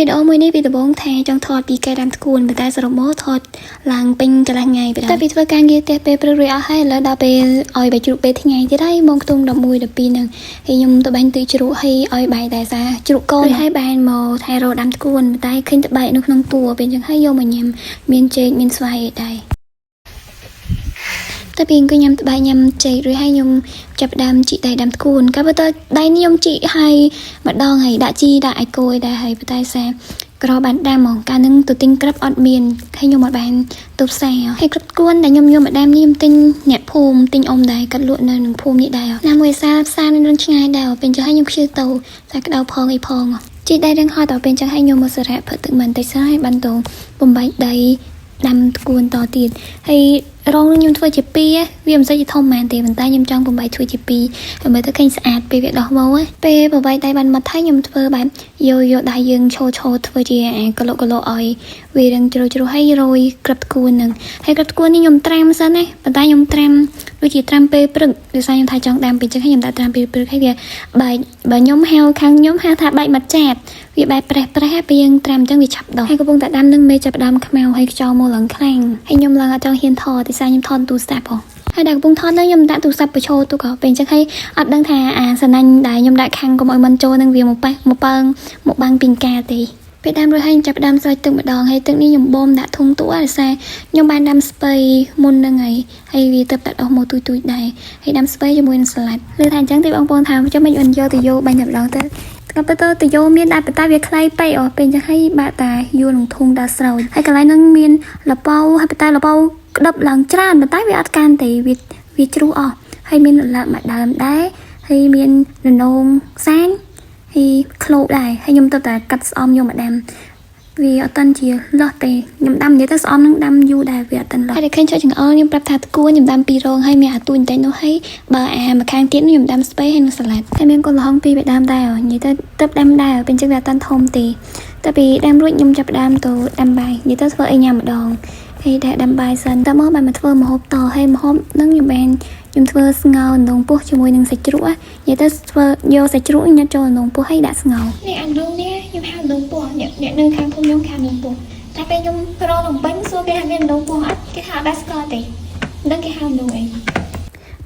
វីដេអូមួយនេះពីដំបូងថាចង់ថតពីកែដាំធ្គួនប៉ុន្តែសរុបមកថតឡើងពេញកន្លះថ្ងៃតែពីធ្វើការងារផ្ទះពេលព្រឹករួចអស់ហើយឥឡូវដល់ពេលឲ្យបាយជ្រូកពេលថ្ងៃទៀតហើយម៉ោងខ្ទង់11 12ហ្នឹងហើយខ្ញុំទៅបាញ់ទឹកជ្រូកហើយឲ្យបាយតែសារជ្រូកកូនហើយបានមកថែរកដាំធ្គួនប៉ុន្តែឃើញតែបែកនៅក្នុងទួពេលអញ្ចឹងហើយយកមកញ៉ាំមានចេកមានស្វាយដែរតែពីអង្គញ៉ាំត្បាយញ៉ាំចេករួចហើយខ្ញុំចាប់ដើមជីកដៃដាំធ្គួនក៏ប៉ុន្តែដៃនេះខ្ញុំជីកហើយម្ដងហើយដាក់ជីដាក់ឲ្យគោដែរហើយប៉ុន្តែសារក្របានដាំហ្មងកាលហ្នឹងទៅទិញក្របអត់មានហើយខ្ញុំអត់បានទៅផ្សារហើយក្របធ្គួនដែលខ្ញុំយកមកដាំនេះខ្ញុំទិញអ្នកភូមិទិញអ៊ំដែរគាត់លក់នៅក្នុងភូមិនេះដែរណាមួយផ្សារនៅនឹងឆ្ងាយដែរពេលអញ្ចឹងហើយខ្ញុំខ្ជិលទៅតែក្តៅផងអីផងជីកដៃរឿងហត់ដល់ពេលអញ្ចឹងហើយខ្ញុំមកសារ៉ាផឹកទឹកមិនតិចហើយបានទៅបំបែកដៃដាំធ្គួនតទៀតហើយរងខ្ញុំធ្វើជា2វាមិនសូវជាធំមែនទេប៉ុន្តែខ្ញុំចង់បំបែកធ្វើជា2ហើយមើលទៅឃើញស្អាតពេលវាដោះមកពេលបំបែកដៃបានមកថៃខ្ញុំធ្វើបែបយកដៃយើងឈោធ្វើជាកឡុកឲ្យវារឹងជ្រៅហើយរយក្របធ្គួនហ្នឹងហើយក្របធ្គួននេះខ្ញុំត្រាំសិនណាប៉ុន្តែខ្ញុំត្រាំដូចជាត្រាំពេលព្រឹកដោយសារខ្ញុំថាចង់ដាំពេលចឹងហើយខ្ញុំដាក់ត្រាំពេលព្រឹកហើយវាបែកបើខ្ញុំហៅខាងខ្ញុំហៅថាបែកមកចាបវាបែកប្រេះហើយពេលយើងត្រាំចឹងវាឆាប់ដោះហើយកំពុងតែដាំនឹងមេចាប់ដើមខ្មៅហើយខ្យល់មកឡើងខ្លាំងហើយខ្ញុំឡើងអត់ចង់ហ៊ានថតដោយសារខ្ញុំថតទូរស័ព្ទហើយដល់កំពុងថតហ្នឹងខ្ញុំដាក់ទូរស័ព្ទបញ្ចូលទូក៏ពេលអញ្ចឹងហើយអត់ដឹងថាអាសណាញ់ដែលខ្ញុំដាក់ខាងកុំឲ្យមិនចូលនឹងវាមកបាំងពីកាទេពេលដាំរួចហើយចាប់ដើមស្រោចទឹកម្ដងហើយទឹកនេះខ្ញុំបំដាក់ធុងទូដោយសារខ្ញុំបានដាំស្ពៃមុនហ្នឹងហើយវាទៅដាក់អស់មកទូចដែរហើយដាំស្ពៃជាមួយនឹងសាឡាត់លើថាអញ្ចឹងទេបងប្អូនថាចាំមិនយកទៅយកបាញ់តែម្ដងទៅទៅយកមានដែរប៉ុន្តែវាខ្លីពេកពេលអញ្ចឹងហើយបាក់តាយួរនឹងធុងដាក់ស្រោចហើយកន្លែងហ្នឹងមានលប៉ោហើយប៉ុន្តែលប៉ោក្តឹបឡើងច្រើនប៉ុន្តែវាអត់កាន់ទេវាជ្រុះអស់ហើយមានឡើងមកដើមដែរហើយមានរនងសាញហើយក្លោកដែរហើយខ្ញុំទៅតែកាត់ស្អំយកមកដាំវាអត់តាន់ជាលាស់ទេខ្ញុំដាំនិយាយទៅស្អំនឹងដាំយូរដែរវាអត់តាន់លាស់ហើយឃើញចុចចង្អុលខ្ញុំប្រាប់ថាធ្គួនខ្ញុំដាំ2រងហើយមានអាទូចបន្តិចនោះហើយបើអាម្ខាងទៀតខ្ញុំដាំស្ពៃហើយនឹងសាឡាត់ហើយមានកូនល្ហុង2 ដាំដែរនិយាយទៅទឹកដាំដែរពេលចឹងវាអត់តាន់ធំទេតែពីដាំរួចខ្ញុំចាប់ដើមទៅដាំបាយនិយាយទៅធ្វើអីញ៉ាំម្ដងហើយតែដាំបាយសិនតើមកបានមកធ្វើម្ហូបតហើយម្ហូបនឹងខ្ញុំធ្វើស្ងោរអណ្ដូងពោះជាមួយនឹងសាច់ជ្រូកនិយាយទៅធ្វើយកសាច់ជ្រូកញ៉ាំចូលអណ្ដូងពោះហើយដាក់ស្ងោរនេះអណ្ដូងនេះខ្ញុំហៅអណ្ដូងពោះអ្នកនៅខាងភូមិខ្ញុំហៅអណ្ដូងពោះតែពេលខ្ញុំប្រឡងពេញសួរគេហៅវាអណ្ដូងពោះអត់គេហៅដាក់ស្ករទេដឹងគេហៅអណ្ដូងអី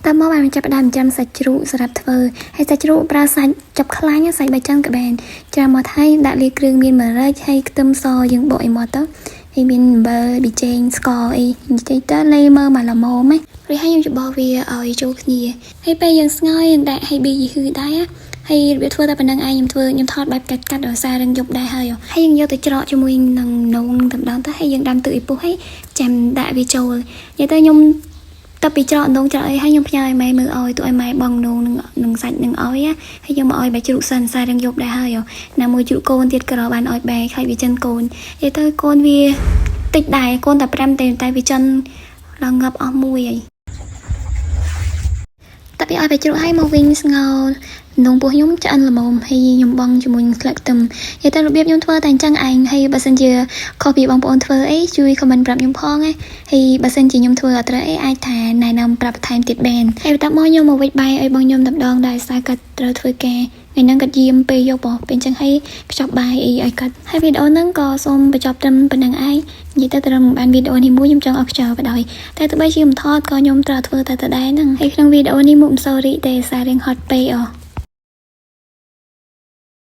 តើមកបានចាប់ដើមចាំសាច់ជ្រូកសម្រាប់ធ្វើហើយសាច់ជ្រូកប្រើសាច់ចាប់ខ្លាញ់សាច់បាយចាំងក្បែរច្រាមមកថៃដាក់លាយគ្រឿងមានម្រេចហើយខ្ទឹមសយើងបុកឲ្យមកទៅហើយមានអំបិលប៊ីចេងស្ករអីនិយាយទៅលេមើលមកល្មមហ៎រួចហើយខ្ញុំច្បោះវាឲ្យចូលគ្នាហើយពេលយើងស្ងោរយើងដាក់ឲ្យប៊ីយីហឺដែរហើយវាធ្វើតែប៉ុណ្្នឹងឯងខ្ញុំថតបែបកាត់ដោយសាររឿងយប់ដែរហើយយើងយកទៅច្រកជាមួយនឹងនងតែម្ដងទៅហើយយើងដាំទឹកឲ្យពុះហើយចាំដាក់វាចូលនិយាយទៅខ្ញុំទៅពីច្រកនងច្រកអីហើយខ្ញុំផ្ញើឲ្យម៉ែមើលឲ្យទូឲ្យម៉ែបងនងនឹងសាច់នឹងឲ្យហើយយើងមកឲ្យបាយជ្រូកសិនសាររឿងយប់ដែរហើយណាមួយជ្រូកកូនទៀតក៏បានឲ្យបែកហើយវាចិនកូននិយាយទៅកូនវាតិចដែរកូនតែ5ទេតែវាចិនឡើងងាប់អស់មួយហើយតែពីឲ្យបាយជ្រូកឲ្យមកវិញស្ងោរនងពោះខ្ញុំឆ្អិនល្មមហើយខ្ញុំបងជាមួយនឹងស្លឹកខ្ទឹមនិយាយទៅរបៀបខ្ញុំធ្វើតែអញ្ចឹងឯងហើយបើសិនជាខុសពីបងប្អូនធ្វើអីជួយ comment ប្រាប់ខ្ញុំផងហើយបើសិនជាខ្ញុំធ្វើអត់ត្រូវអីអាចថាណែនាំប្រាប់បន្ថែមទៀតបានហើយបន្ទាប់មកខ្ញុំមកវិចបាយឲ្យបងខ្ញុំតែម្ដងដែរសារគាត់ត្រូវធ្វើការថ្ងៃហ្នឹងគាត់យាមពេលយកពេលអញ្ចឹងហើយខ្ចប់បាយអីឲ្យគាត់ហើយវីដេអូហ្នឹងក៏សូមបញ្ចប់ត្រឹមប៉ុណ្្នឹងឯងនិយាយទៅត្រឹមបានវីដេអូនេះមួយខ្ញុំចង់អស់ខ្ចោលបដ ாய் តែទោះបីជាខ្ញុំថតក៏ខ្ញុំត្រូវធ្វើតែដដែលហ្នឹងហើយក្នុងវីដេអូនេះមុខមិនសូវរីកទេសាររៀងហត់ពេក